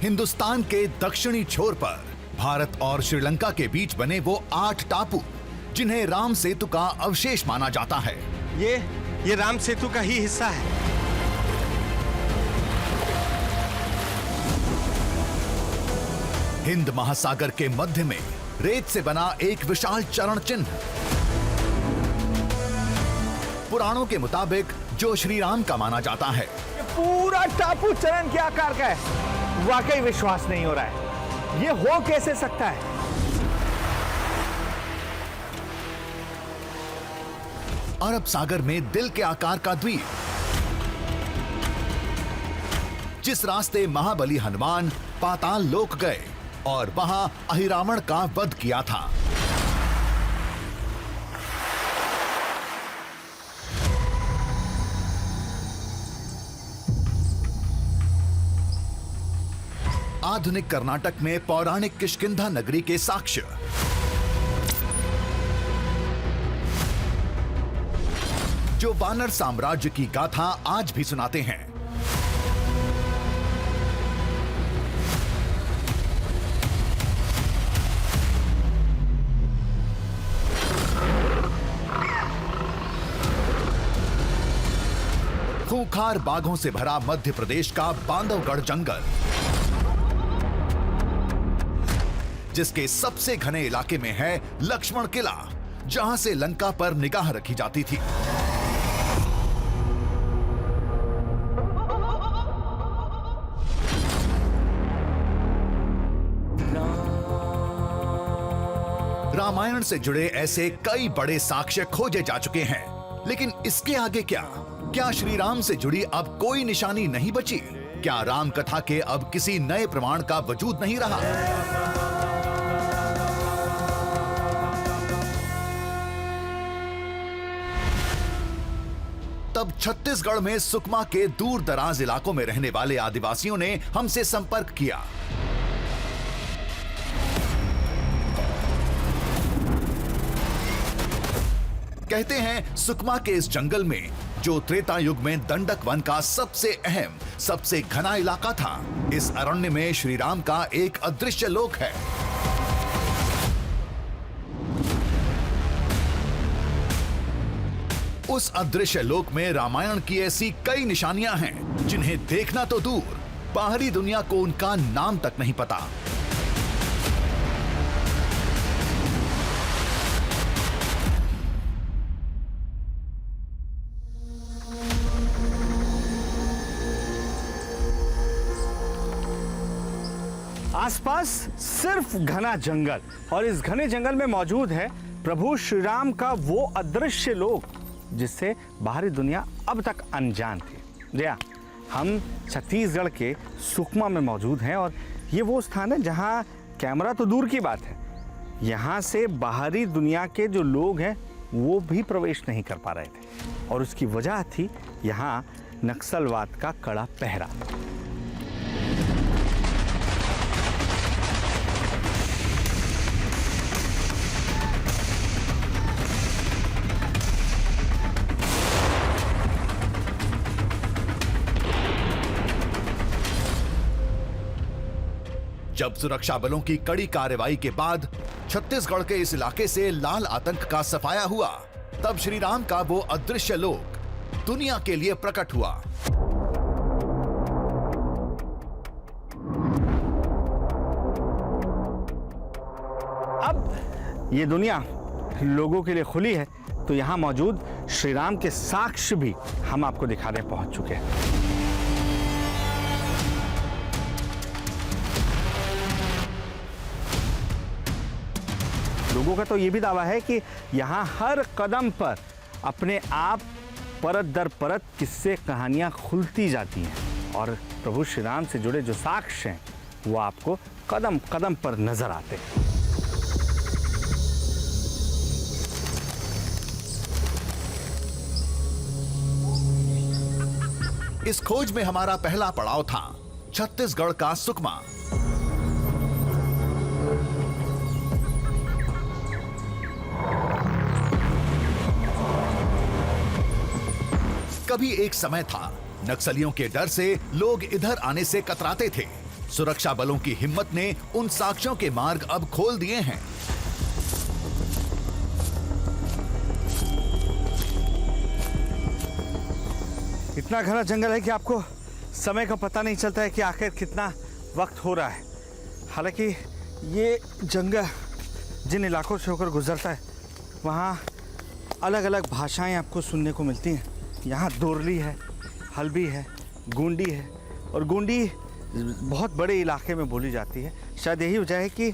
हिंदुस्तान के दक्षिणी छोर पर भारत और श्रीलंका के बीच बने वो 8 टापू जिन्हें राम सेतु का अवशेष माना जाता है। ये राम सेतु का ही हिस्सा है। हिंद महासागर के मध्य में रेत से बना एक विशाल चरण चिन्ह। पुराणों के मुताबिक जो श्री राम का माना जाता है। ये पूरा टापू चरण के आकार का है। वाकई विश्वास नहीं हो रहा है। ये हो कैसे सकता है? अरब सागर में दिल के आकार का द्वीप, जिस रास्ते महाबली हनुमान पाताल लोक गए और वहां अहिरावण का वध किया था। आधुनिक कर्नाटक में पौराणिक किष्किंधा नगरी के साक्ष्य, जो वानर साम्राज्य की गाथा आज भी सुनाते हैं। खूंखार बाघों से भरा मध्य प्रदेश का बांधवगढ़ जंगल, जिसके सबसे घने इलाके में है लक्ष्मण किला, जहां से लंका पर निगाह रखी जाती थी। रामायण से जुड़े ऐसे कई बड़े साक्ष्य खोजे जा चुके हैं, लेकिन इसके आगे क्या श्री राम से जुड़ी अब कोई निशानी नहीं बची? क्या राम कथा के अब किसी नए प्रमाण का वजूद नहीं रहा? तब छत्तीसगढ़ में सुकमा के दूर दराज इलाकों में रहने वाले आदिवासियों ने हमसे संपर्क किया। कहते हैं सुकमा के इस जंगल में, जो त्रेता युग में दंडक वन का सबसे अहम, सबसे घना इलाका था, इस अरण्य में श्री राम का एक अदृश्य लोक है। उस अदृश्य लोक में रामायण की ऐसी कई निशानियां हैं जिन्हें देखना तो दूर, बाहरी दुनिया को उनका नाम तक नहीं पता। आसपास सिर्फ घना जंगल, और इस घने जंगल में मौजूद है प्रभु श्री राम का वो अदृश्य लोक जिससे बाहरी दुनिया अब तक अनजान थी। जया, हम छत्तीसगढ़ के सुकमा में मौजूद हैं और ये वो स्थान है जहां कैमरा तो दूर की बात है, यहाँ से बाहरी दुनिया के जो लोग हैं वो भी प्रवेश नहीं कर पा रहे थे, और उसकी वजह थी यहाँ नक्सलवाद का कड़ा पहरा। जब सुरक्षा बलों की कड़ी कार्रवाई के बाद छत्तीसगढ़ के इस इलाके से लाल आतंक का सफाया हुआ, तब श्री राम का वो अदृश्य लोक दुनिया के लिए प्रकट हुआ। अब ये दुनिया लोगों के लिए खुली है, तो यहां मौजूद श्री राम के साक्ष्य भी हम आपको दिखाने पहुंच चुके हैं। लोगों का तो ये भी दावा है कि यहाँ हर कदम पर अपने आप परत दर परत किस्से कहानियाँ खुलती जाती हैं, और प्रभु श्री राम से जुड़े जो साक्ष्य हैं वो आपको कदम कदम पर नजर आते हैं। इस खोज में हमारा पहला पड़ाव था छत्तीसगढ़ का सुकमा। कभी एक समय था, नक्सलियों के डर से लोग इधर आने से कतराते थे। सुरक्षा बलों की हिम्मत ने उन साक्ष्यों के मार्ग अब खोल दिए हैं। इतना घना जंगल है कि आपको समय का पता नहीं चलता है कि आखिर कितना वक्त हो रहा है। हालांकि ये जंगल जिन इलाकों से होकर गुजरता है वहाँ अलग अलग भाषाएं आपको सुनने को मिलती हैं। यहाँ दोरली है, हल्बी है, गोंडी है, और गोंडी बहुत बड़े इलाके में बोली जाती है। शायद यही वजह है कि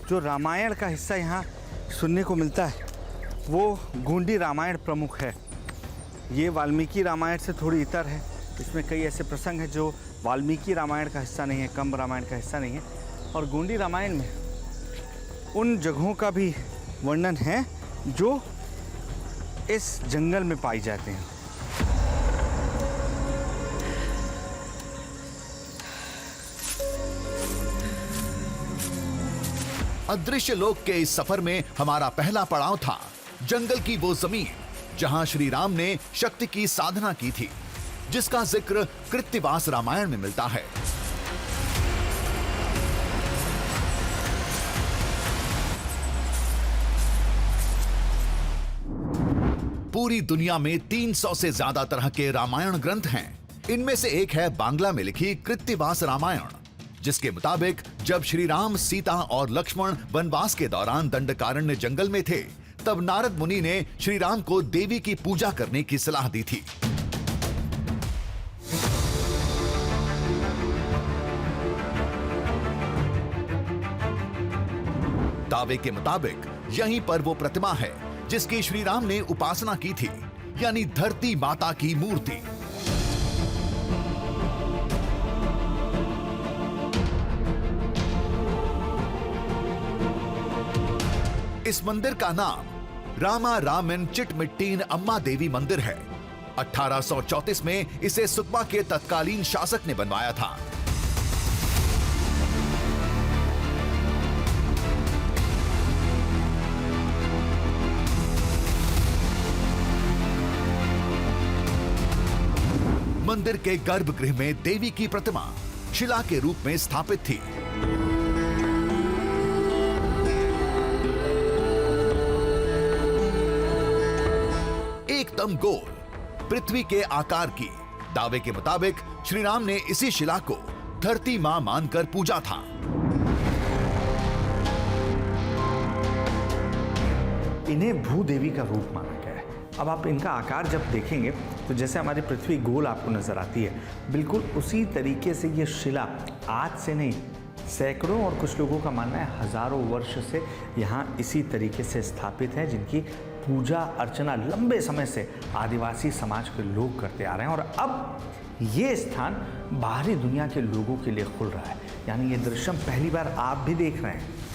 जो रामायण का हिस्सा यहाँ सुनने को मिलता है वो गोंडी रामायण प्रमुख है। ये वाल्मीकि रामायण से थोड़ी इतर है। इसमें कई ऐसे प्रसंग हैं जो वाल्मीकि रामायण का हिस्सा नहीं है, कंब रामायण का हिस्सा नहीं है। और गोंडी रामायण में उन जगहों का भी वर्णन है जो इस जंगल में पाई जाते हैं। अदृश्य लोक के इस सफर में हमारा पहला पड़ाव था जंगल की वो जमीन जहां श्री राम ने शक्ति की साधना की थी, जिसका जिक्र कृत्तिवास रामायण में मिलता है। पूरी दुनिया में 300 से ज्यादा तरह के रामायण ग्रंथ हैं। इनमें से एक है बांग्ला में लिखी कृत्तिवास रामायण, जिसके मुताबिक जब श्री राम, सीता और लक्ष्मण वनवास के दौरान दंडकारण्य जंगल में थे, तब नारद मुनि ने श्री राम को देवी की पूजा करने की सलाह दी थी। दावे के मुताबिक यहीं पर वो प्रतिमा है जिसकी श्री राम ने उपासना की थी, यानी धरती माता की मूर्ति। इस मंदिर का नाम रामा रामन चिटमिट्टीन अम्मा देवी मंदिर है। 1834 में इसे सुकमा के तत्कालीन शासक ने बनवाया था। मंदिर के गर्भगृह में देवी की प्रतिमा शिला के रूप में स्थापित थी। एकदम गोल, पृथ्वी के आकार की। दावे के मुताबिक श्री राम ने इसी शिला को धरती मां मानकर पूजा था। इन्हें भूदेवी का रूप माना गया है। अब आप इनका आकार जब देखेंगे तो जैसे हमारी पृथ्वी गोल आपको नजर आती है, बिल्कुल उसी तरीके से ये शिला आज से नहीं, सैकड़ों और कुछ लोगों का मानना है हजारों वर्ष से यहाँ इसी तरीके से स्थापित है, जिनकी पूजा अर्चना लंबे समय से आदिवासी समाज के लोग करते आ रहे हैं। और अब ये स्थान बाहरी दुनिया के लोगों के लिए खुल रहा है। यानी ये दृश्य पहली बार आप भी देख रहे हैं।